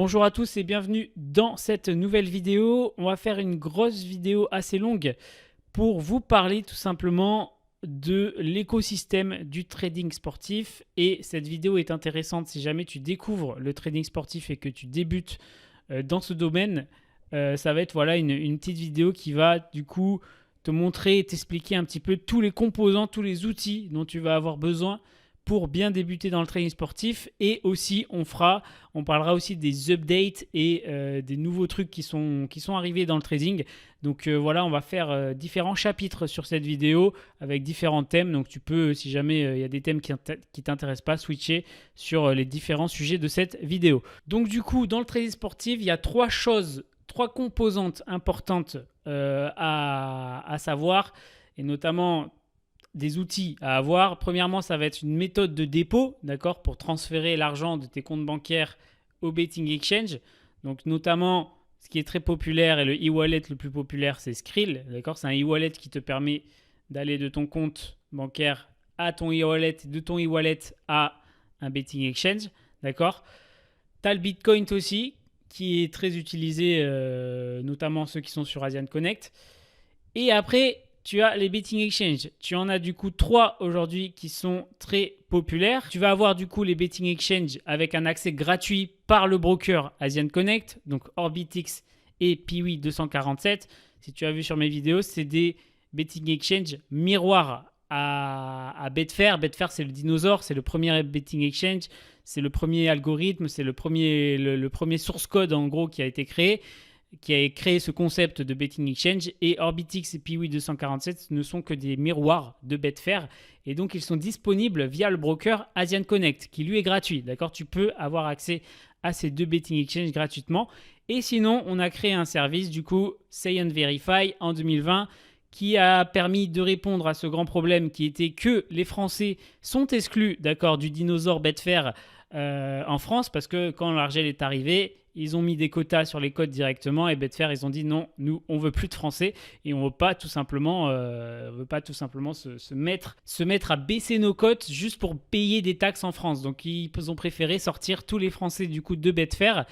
Bonjour à tous et bienvenue dans cette nouvelle vidéo. On va faire une grosse vidéo assez longue pour vous parler tout simplement de l'écosystème du trading sportif. Et cette vidéo est intéressante si jamais tu découvres le trading sportif et que tu débutes dans ce domaine. Ça va être une petite vidéo qui va du coup te montrer et t'expliquer un petit peu tous les composants, tous les outils dont tu vas avoir besoin pour bien débuter dans le trading sportif. Et aussi on parlera aussi des updates et des nouveaux trucs qui sont arrivés dans le trading. Donc voilà, on va faire différents chapitres sur cette vidéo avec différents thèmes. Donc tu peux, si jamais il y a des thèmes qui t'intéressent pas, switcher sur les différents sujets de cette vidéo. Donc du coup, dans le trading sportif, il y a trois composantes importantes à savoir, et notamment des outils à avoir. Premièrement, ça va être une méthode de dépôt, d'accord, pour transférer l'argent de tes comptes bancaires au betting exchange. Donc notamment, ce qui est très populaire et le e-wallet le plus populaire, c'est Skrill, d'accord. C'est un e-wallet qui te permet d'aller de ton compte bancaire à ton e-wallet, de ton e-wallet à un betting exchange, d'accord. Tu as le Bitcoin aussi, qui est très utilisé, notamment ceux qui sont sur Asian Connect. Et après, tu as les betting exchange. Tu en as du coup 3 aujourd'hui qui sont très populaires. Tu vas avoir du coup les betting exchange avec un accès gratuit par le broker Asian Connect, donc Orbitix et Piwi 247. Si tu as vu sur mes vidéos, c'est des betting exchange miroirs à Betfair. Betfair, c'est le dinosaure, c'est le premier betting exchange, c'est le premier algorithme, c'est le premier source code en gros qui a été créé ce concept de betting exchange. Et Orbitix et Piwi 247 ne sont que des miroirs de Betfair, et donc ils sont disponibles via le broker Asian Connect qui lui est gratuit, d'accord. Tu peux avoir accès à ces deux betting exchange gratuitement. Et sinon, on a créé un service du coup, Say and Verify, en 2020, qui a permis de répondre à ce grand problème qui était que les Français sont exclus, d'accord, du dinosaure Betfair en France, parce que quand l'argent est arrivé, ils ont mis des quotas sur les cotes directement, et Betfair, ils ont dit non, nous, on veut plus de Français et on veut pas tout simplement se mettre à baisser nos cotes juste pour payer des taxes en France. Donc, ils ont préféré sortir tous les Français du coup de Betfair.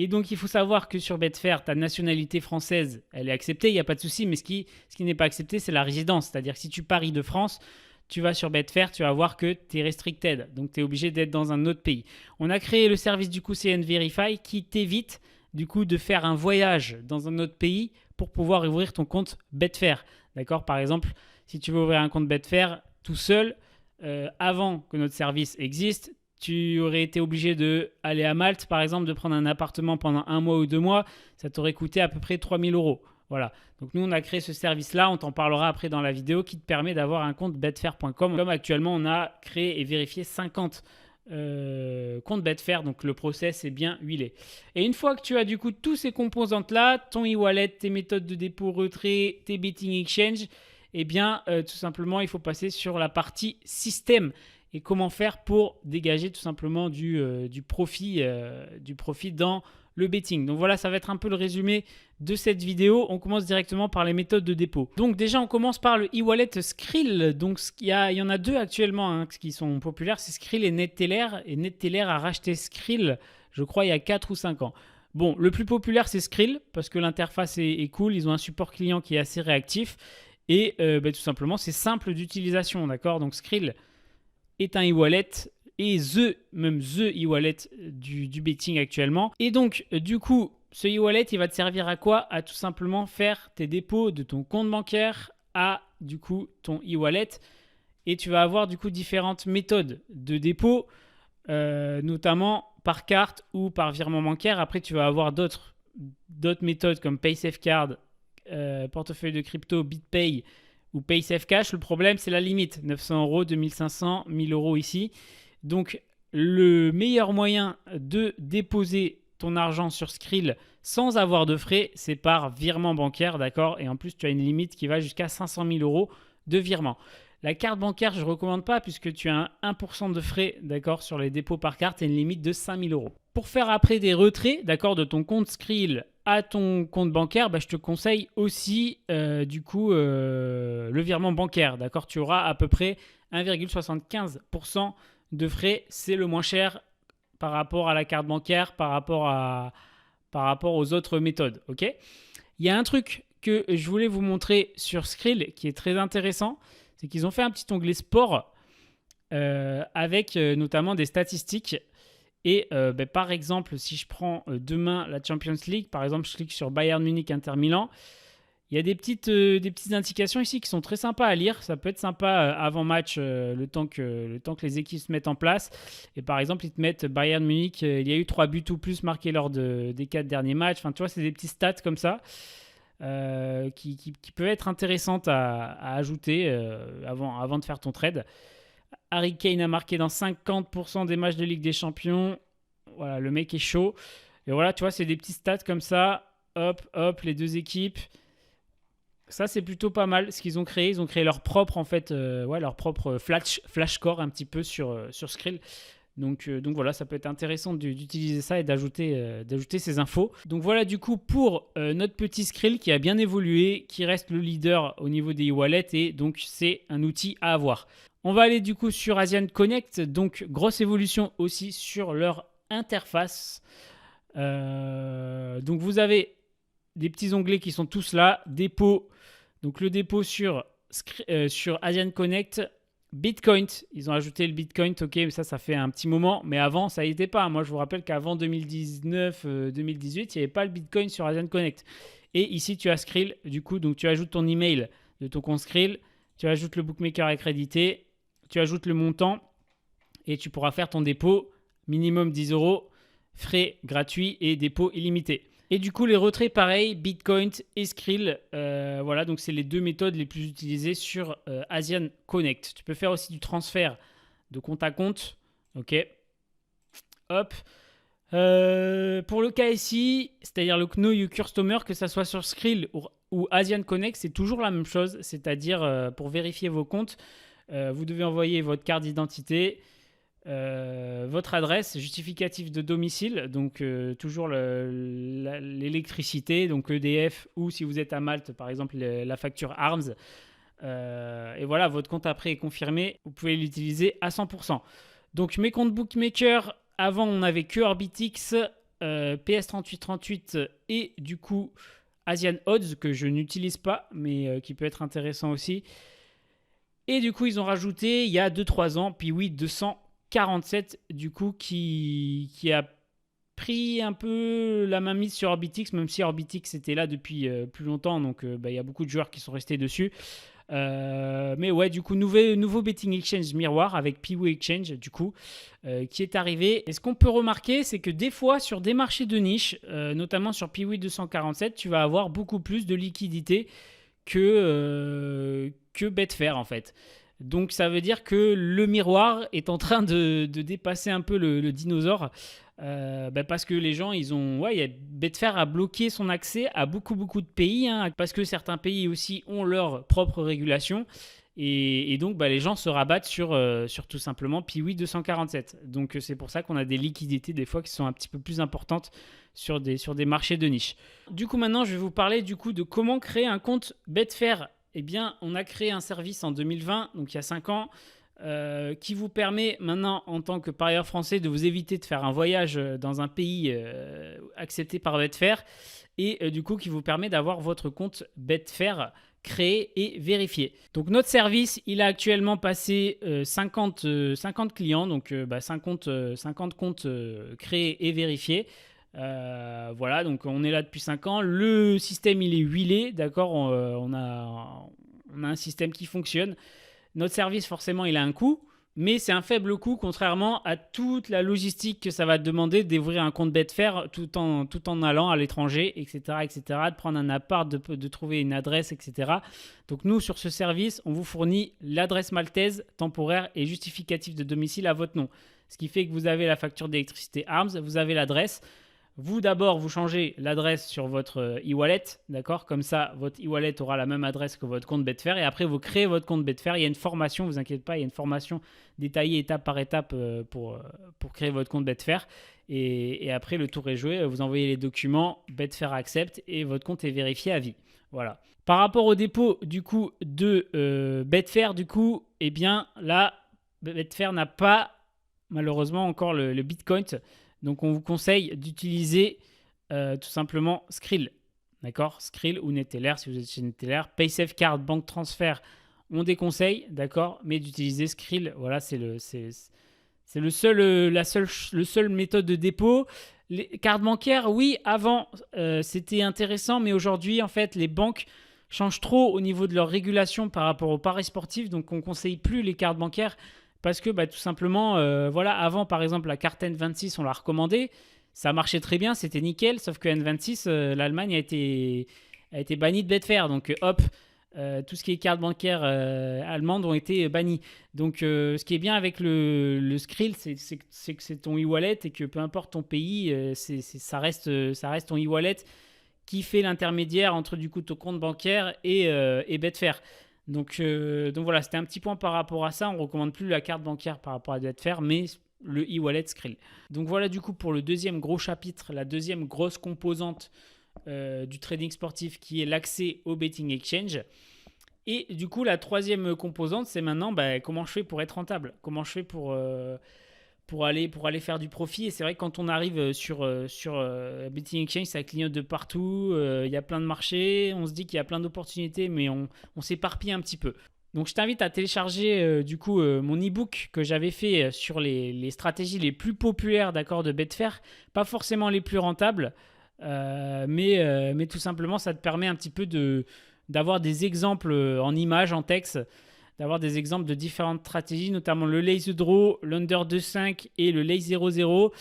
Et donc, il faut savoir que sur Betfair, ta nationalité française, elle est acceptée, il n'y a pas de souci, mais ce qui n'est pas accepté, c'est la résidence. C'est-à-dire que si tu paries de France, tu vas sur Betfair, tu vas voir que tu es restricted. Donc, tu es obligé d'être dans un autre pays. On a créé le service du coup CN Verify qui t'évite du coup de faire un voyage dans un autre pays pour pouvoir ouvrir ton compte Betfair. D'accord ? Par exemple, si tu veux ouvrir un compte Betfair tout seul, avant que notre service existe, tu aurais été obligé d'aller à Malte, par exemple, de prendre un appartement pendant 1 mois ou 2 mois. Ça t'aurait coûté à peu près 3 000 €. Voilà. Donc nous, on a créé ce service-là. On t'en parlera après dans la vidéo, qui te permet d'avoir un compte betfair.com. Comme actuellement, on a créé et vérifié 50 comptes Betfair. Donc le process est bien huilé. Et une fois que tu as du coup tous ces composantes-là, ton e-wallet, tes méthodes de dépôt-retrait, tes betting exchange, eh bien, tout simplement, il faut passer sur la partie système. Et comment faire pour dégager tout simplement du profit dans le betting. Donc voilà, ça va être un peu le résumé de cette vidéo. On commence directement par les méthodes de dépôt. Donc déjà, on commence par le e-wallet Skrill. Donc il y en a 2 actuellement qui sont populaires, c'est Skrill et NetTeller. Et NetTeller a racheté Skrill, je crois, il y a 4 ou 5 ans. Bon, le plus populaire, c'est Skrill, parce que l'interface est cool. Ils ont un support client qui est assez réactif. Et tout simplement, c'est simple d'utilisation, d'accord. Donc Skrill est un e-wallet et the e-wallet du betting actuellement. Et donc, du coup, ce e-wallet, il va te servir à quoi? À tout simplement faire tes dépôts de ton compte bancaire à, du coup, ton e-wallet. Et tu vas avoir, du coup, différentes méthodes de dépôt, notamment par carte ou par virement bancaire. Après, tu vas avoir d'autres méthodes comme PaySafeCard, portefeuille de crypto, BitPay ou PaySafeCash. Le problème, c'est la limite, 900 €, 2500, 1000 € ici. Donc, le meilleur moyen de déposer ton argent sur Skrill sans avoir de frais, c'est par virement bancaire, d'accord. Et en plus, tu as une limite qui va jusqu'à 500 000 € de virement. La carte bancaire, je ne recommande pas puisque tu as un 1% de frais, d'accord, sur les dépôts par carte et une limite de 5 000 €. Pour faire après des retraits, d'accord, de ton compte Skrill à ton compte bancaire, je te conseille aussi le virement bancaire, d'accord. Tu auras à peu près 1,75% de frais, c'est le moins cher par rapport à la carte bancaire, par rapport aux autres méthodes. Ok. Il y a un truc que je voulais vous montrer sur Skrill qui est très intéressant, c'est qu'ils ont fait un petit onglet sport avec notamment des statistiques. Et par exemple, si je prends demain la Champions League, par exemple, je clique sur Bayern Munich Inter Milan, il y a des petites indications ici qui sont très sympas à lire. Ça peut être sympa avant match, le temps que les équipes se mettent en place. Et par exemple, ils te mettent Bayern Munich, il y a eu 3 buts ou plus marqués lors des 4 derniers matchs. Enfin, tu vois, c'est des petits stats comme ça qui peuvent être intéressantes à ajouter avant de faire ton trade. Harry Kane a marqué dans 50% des matchs de Ligue des Champions. Voilà, le mec est chaud. Et voilà, tu vois, c'est des petits stats comme ça. Hop, hop, les deux équipes. Ça, c'est plutôt pas mal ce qu'ils ont créé. Ils ont créé leur propre, en fait, leur propre flash score un petit peu sur Skrill. Donc voilà, ça peut être intéressant d'utiliser ça et d'ajouter ces infos. Donc voilà du coup pour notre petit Skrill qui a bien évolué, qui reste le leader au niveau des e-wallets et donc c'est un outil à avoir. On va aller du coup sur Asian Connect, donc grosse évolution aussi sur leur interface. Donc vous avez des petits onglets qui sont tous là, dépôt. Donc le dépôt sur Asian Connect, Bitcoin, ils ont ajouté le Bitcoin, ok, mais ça fait un petit moment, mais avant ça n'y était pas. Moi je vous rappelle qu'avant 2019-2018, il n'y avait pas le Bitcoin sur Asian Connect. Et ici tu as Skrill, du coup, donc tu ajoutes ton email de ton compte Skrill, tu ajoutes le bookmaker accrédité, tu ajoutes le montant et tu pourras faire ton dépôt minimum 10 €, frais gratuits et dépôt illimité. Et du coup, les retraits, pareil, Bitcoin et Skrill. Voilà, donc c'est les deux méthodes les plus utilisées sur Asian Connect. Tu peux faire aussi du transfert de compte à compte. Ok. Hop. Pour le KSI, c'est-à-dire le Know Your Customer, que ça soit sur Skrill ou Asian Connect, c'est toujours la même chose. C'est-à-dire, pour vérifier vos comptes, vous devez envoyer votre carte d'identité, votre adresse, justificatif de domicile, donc toujours l'électricité, donc EDF, ou si vous êtes à Malte, par exemple, la facture ARMS. Et voilà, votre compte après est confirmé, vous pouvez l'utiliser à 100%. Donc mes comptes bookmaker, avant on n'avait que Orbitix, PS3838 et du coup Asian Odds, que je n'utilise pas, mais qui peut être intéressant aussi. Et du coup, ils ont rajouté, il y a 2-3 ans, Piwi 247, du coup, qui a pris un peu la main mise sur Orbitix, même si Orbitix était là depuis plus longtemps, donc il y a beaucoup de joueurs qui sont restés dessus. Mais ouais, du coup, nouveau betting exchange miroir avec Piwi Exchange, du coup, qui est arrivé. Et ce qu'on peut remarquer, c'est que des fois, sur des marchés de niche, notamment sur Piwi 247, tu vas avoir beaucoup plus de liquidité que Betfair en fait. Donc ça veut dire que le miroir est en train de dépasser un peu le dinosaure parce que les gens, Betfair a bloqué son accès à beaucoup de pays parce que certains pays aussi ont leur propre régulation et donc les gens se rabattent sur tout simplement Piwi 247. Donc c'est pour ça qu'on a des liquidités des fois qui sont un petit peu plus importantes sur des marchés de niche. Du coup maintenant je vais vous parler du coup de comment créer un compte Betfair. Eh bien, on a créé un service en 2020, donc il y a 5 ans, qui vous permet maintenant, en tant que parieur français, de vous éviter de faire un voyage dans un pays accepté par Betfair et du coup qui vous permet d'avoir votre compte Betfair créé et vérifié. Donc notre service, il a actuellement passé 50 clients, donc 50 comptes créés et vérifiés. Voilà, donc on est là depuis 5 ans. Le système, il est huilé, d'accord, on a un système qui fonctionne. Notre service, forcément, il a un coût, mais c'est un faible coût, contrairement à toute la logistique que ça va te demander d'ouvrir un compte Betfair tout en allant à l'étranger, etc., de prendre un appart, de trouver une adresse, etc. Donc nous, sur ce service, on vous fournit l'adresse maltaise, temporaire et justificatif de domicile à votre nom. Ce qui fait que vous avez la facture d'électricité ARMS, vous avez l'adresse. Vous, d'abord, vous changez l'adresse sur votre e-wallet, d'accord? Comme ça, votre e-wallet aura la même adresse que votre compte Betfair. Et après, vous créez votre compte Betfair. Il y a une formation, ne vous inquiétez pas, il y a une formation détaillée étape par étape pour créer votre compte Betfair. Et après, le tour est joué. Vous envoyez les documents, Betfair accepte et votre compte est vérifié à vie. Voilà. Par rapport au dépôt, du coup, de Betfair, du coup, eh bien, là, Betfair n'a pas malheureusement encore le Bitcoin. Donc on vous conseille d'utiliser tout simplement Skrill. D'accord? Skrill ou Neteller si vous êtes chez Neteller. PaySafeCard, banque transfert, on déconseille, d'accord? Mais d'utiliser Skrill, voilà, c'est le seul méthode de dépôt. Les cartes bancaires, oui, avant, c'était intéressant, mais aujourd'hui, en fait, les banques changent trop au niveau de leur régulation par rapport aux paris sportifs. Donc, on ne conseille plus les cartes bancaires parce que, tout simplement, voilà, avant, par exemple, la carte N26, on l'a recommandée. Ça marchait très bien, c'était nickel, sauf que N26, l'Allemagne a été bannie de Betfair. Donc, hop, tout ce qui est cartes bancaires allemandes ont été bannies. Donc, ce qui est bien avec le Skrill, c'est que c'est ton e-wallet et que peu importe ton pays, ça reste ton e-wallet qui fait l'intermédiaire entre du coup ton compte bancaire et Betfair. Donc voilà, c'était un petit point par rapport à ça. On ne recommande plus la carte bancaire par rapport à Betfair, mais le e-wallet Skrill. Donc voilà du coup pour le deuxième gros chapitre, la deuxième grosse composante du trading sportif qui est l'accès au betting exchange. Et du coup, la troisième composante, c'est maintenant comment je fais pour être rentable, comment je fais pour aller faire du profit. Et c'est vrai que quand on arrive sur betting exchange, ça clignote de partout, il y a plein de marchés, on se dit qu'il y a plein d'opportunités, mais on s'éparpille un petit peu. Donc je t'invite à télécharger mon e-book que j'avais fait sur les stratégies les plus populaires de Betfair, pas forcément les plus rentables, mais tout simplement ça te permet un petit peu d'avoir des exemples en images, en texte, d'avoir des exemples de différentes stratégies, notamment le lazy draw, l'under 2.5 et le lazy 0.0.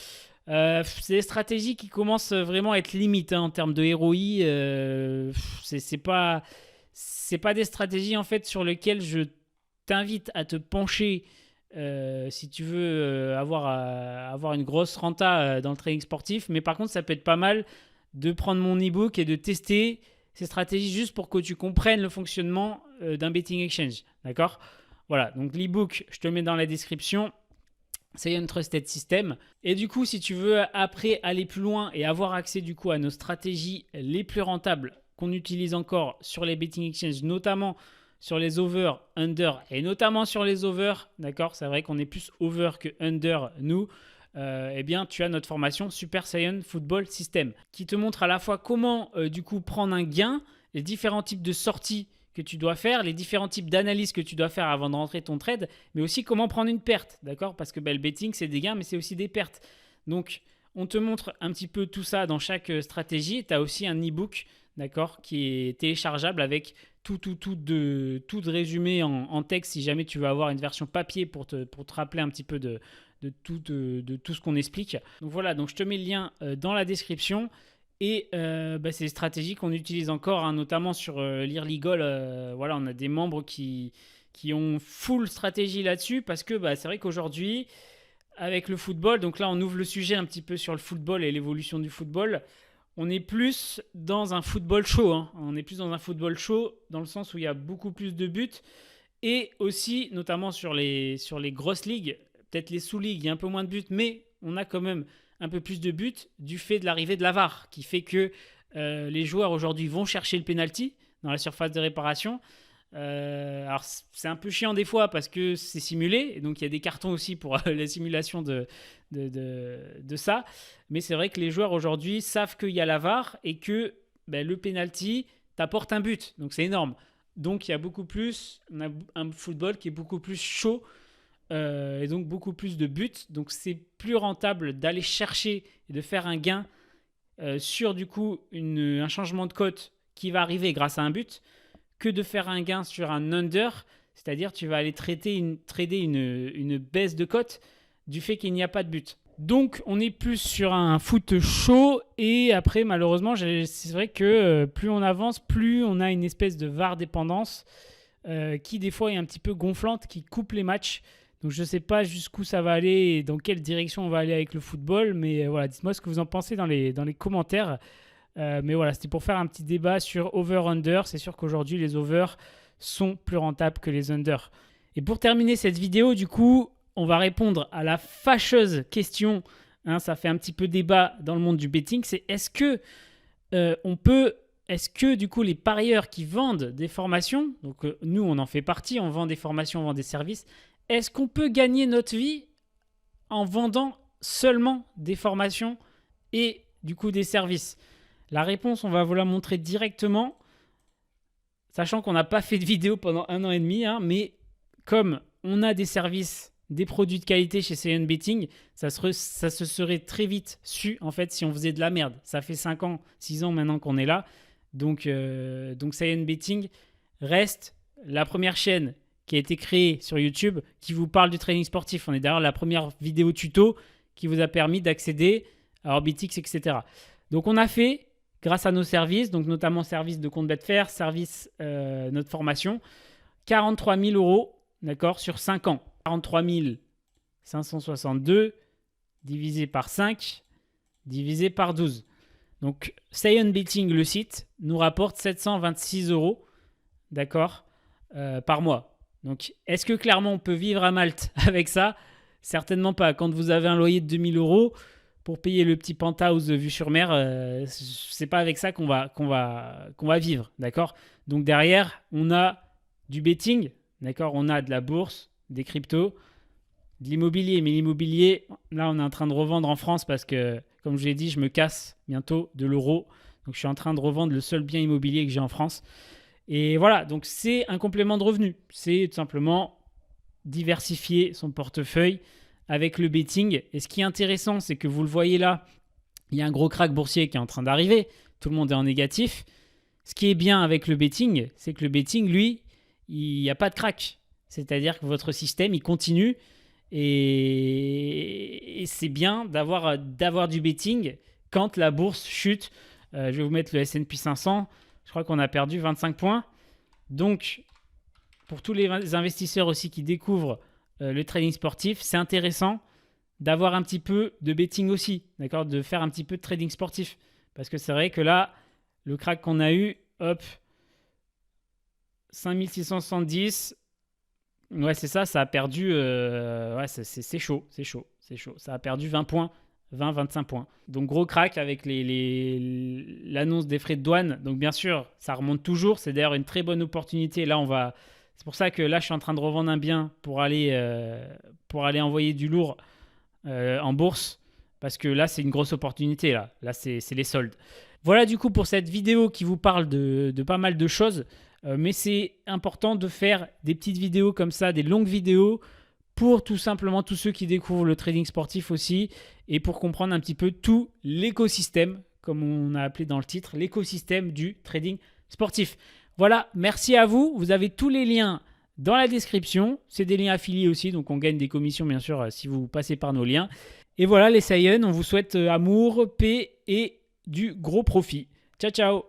C'est des stratégies qui commencent vraiment à être limites en termes de ROI. C'est pas des stratégies en fait sur lesquelles je t'invite à te pencher si tu veux avoir une grosse renta dans le trading sportif. Mais par contre, ça peut être pas mal de prendre mon e-book et de tester ces stratégies juste pour que tu comprennes le fonctionnement d'un betting exchange. D'accord? Voilà, donc l'e-book, je te le mets dans la description. C'est un Trusted System. Et du coup, si tu veux après aller plus loin et avoir accès du coup à nos stratégies les plus rentables qu'on utilise encore sur les betting exchanges, notamment sur les over, under et notamment sur les over, d'accord? C'est vrai qu'on est plus over que under, nous. Eh bien, tu as notre formation Super Saiyan Football System qui te montre à la fois comment du coup prendre un gain, les différents types de sorties que tu dois faire, les différents types d'analyses que tu dois faire avant de rentrer ton trade, mais aussi comment prendre une perte, d'accord? Parce que le betting, c'est des gains, mais c'est aussi des pertes. Donc, on te montre un petit peu tout ça dans chaque stratégie. Tu as aussi un e-book, d'accord, qui est téléchargeable avec tout de résumé en texte si jamais tu veux avoir une version papier pour te rappeler un petit peu de tout ce qu'on explique. Donc voilà, donc je te mets le lien dans la description. Et c'est des stratégies qu'on utilise encore, notamment sur l'Early-Goal. Voilà, on a des membres qui ont full stratégie là-dessus parce que c'est vrai qu'aujourd'hui, avec le football, donc là on ouvre le sujet un petit peu sur le football et l'évolution du football, on est plus dans un football chaud. On est plus dans un football chaud dans le sens où il y a beaucoup plus de buts et aussi, notamment sur les grosses ligues, peut-être les sous-ligues, il y a un peu moins de buts, mais on a quand même un peu plus de buts du fait de l'arrivée de la VAR, qui fait que les joueurs aujourd'hui vont chercher le penalty dans la surface de réparation. Alors c'est un peu chiant des fois parce que c'est simulé, et donc il y a des cartons aussi pour la simulation de ça. Mais c'est vrai que les joueurs aujourd'hui savent qu'il y a la VAR et que le penalty t'apporte un but, donc c'est énorme. Donc il y a on a un football qui est beaucoup plus chaud. Et donc beaucoup plus de buts. Donc c'est plus rentable d'aller chercher et de faire un gain sur du coup un changement de cote qui va arriver grâce à un but que de faire un gain sur un under. C'est-à-dire tu vas aller trader une baisse de cote du fait qu'il n'y a pas de but. Donc on est plus sur un foot chaud et après malheureusement c'est vrai que plus on avance, plus on a une espèce de VAR dépendance qui des fois est un petit peu gonflante, qui coupe les matchs. Donc je ne sais pas jusqu'où ça va aller et dans quelle direction on va aller avec le football, mais voilà, dites-moi ce que vous en pensez dans les commentaires. Mais voilà, c'était pour faire un petit débat sur over-under. C'est sûr qu'aujourd'hui, les over sont plus rentables que les under. Et pour terminer cette vidéo, du coup, on va répondre à la fâcheuse question. Ça fait un petit peu débat dans le monde du betting. C'est est-ce que du coup les parieurs qui vendent des formations, donc nous on en fait partie, on vend des formations, on vend des services, est-ce qu'on peut gagner notre vie en vendant seulement des formations et du coup des services? La réponse, on va vous la montrer directement, sachant qu'on n'a pas fait de vidéo pendant 1 an et demi, hein, mais comme on a des services, des produits de qualité chez Saiyan Betting, ça se serait très vite su en fait si on faisait de la merde. Ça fait 5 ans, 6 ans maintenant qu'on est là. Donc Saiyan Betting reste la première chaîne qui a été créée sur YouTube qui vous parle du trading sportif. On est d'ailleurs la première vidéo tuto qui vous a permis d'accéder à Orbitix, etc. Donc on a fait, grâce à nos services, donc notamment service de compte Betfair, service notre formation, 43 000 euros, d'accord, sur 5 ans. 43 562 divisé par 5 divisé par 12. Donc Saiyan Betting, le site, nous rapporte 726 euros, d'accord, par mois. Donc est-ce que clairement on peut vivre à Malte avec ça? Certainement pas. Quand vous avez un loyer de 2000 euros pour payer le petit penthouse vue sur mer, c'est pas avec ça qu'on va vivre, d'accord? Donc derrière, on a du betting, d'accord? On a de la bourse, des cryptos, de l'immobilier. Mais l'immobilier, là, on est en train de revendre en France parce que, comme je l'ai dit, je me casse bientôt de l'euro. Donc je suis en train de revendre le seul bien immobilier que j'ai en France. Et voilà, donc c'est un complément de revenu. C'est tout simplement diversifier son portefeuille avec le betting. Et ce qui est intéressant, c'est que vous le voyez là, il y a un gros crack boursier qui est en train d'arriver. Tout le monde est en négatif. Ce qui est bien avec le betting, c'est que le betting, lui, il n'y a pas de crack. C'est-à-dire que votre système, il continue. Et c'est bien d'avoir du betting quand la bourse chute. Je vais vous mettre le S&P 500. Je crois qu'on a perdu 25 points. Donc, pour tous les investisseurs aussi qui découvrent le trading sportif, c'est intéressant d'avoir un petit peu de betting aussi, d'accord, de faire un petit peu de trading sportif. Parce que c'est vrai que là, le crack qu'on a eu, hop, 5670, ouais, c'est ça, ça a perdu, ouais, c'est chaud. Ça a perdu 20 points. 20-25 points. Donc gros crack avec l'annonce des frais de douane. Donc bien sûr, ça remonte toujours. C'est d'ailleurs une très bonne opportunité. Là, c'est pour ça que là, je suis en train de revendre un bien pour aller envoyer du lourd en bourse. Parce que là, c'est une grosse opportunité. Là c'est les soldes. Voilà du coup pour cette vidéo qui vous parle de pas mal de choses. Mais c'est important de faire des petites vidéos comme ça, des longues vidéos, pour tout simplement tous ceux qui découvrent le trading sportif aussi, et pour comprendre un petit peu tout l'écosystème, comme on a appelé dans le titre, l'écosystème du trading sportif. Voilà, merci à vous. Vous avez tous les liens dans la description. C'est des liens affiliés aussi, donc on gagne des commissions bien sûr si vous passez par nos liens. Et voilà les Saiyan, on vous souhaite amour, paix et du gros profit. Ciao, ciao!